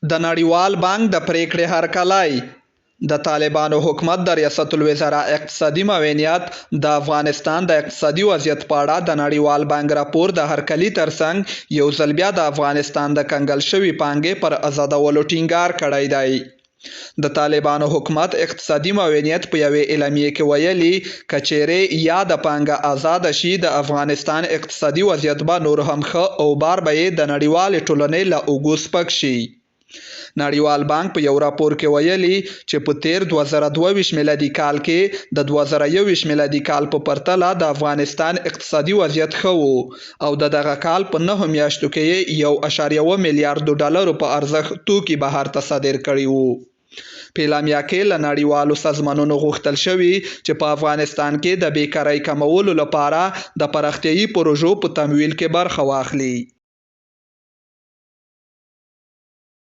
د نړیوال بانک د پریکړې هرکلی. د طالبانو حکومت د ریاست الوزرا اقتصادي معاونیت د افغانستان د اقتصادي وضعیت په اړه د نړیوال بانک راپور د هرکلي ترڅنګ یو ځل بیا د افغانستان د کنګل شوي پانګې پر آزادولو ټینګار کړی دی. د طالبانو حکومت اقتصادي معاونیت په یوې اعلامیې کې ویلي که چیرې یا د پانګه آزاده شي د افغانستان اقتصادي وضعیت به نور هم ښه او بار به یې د نړیوالې ټولنې له اوږو سپک شي. نړیوال بانک په یو راپور کې ویلي چې په تیر 2022 میلادي کال کې د 2021 میلادي کال په پرتله د افغانستان اقتصادي وضعیت ښه و او د دغه کال په 9 میاشتو کې یې 1.1 میلیارډ ډالرو په ارزښت توکي بهر ته صادر کړي وو. په اعلامیه کې له نړیوالو سازمانونو غوښتل شوي چې په افغانستان کې د بیکارۍ کمولو لپاره د پراختیایي پروژو په تمویل کې برخه واخلي.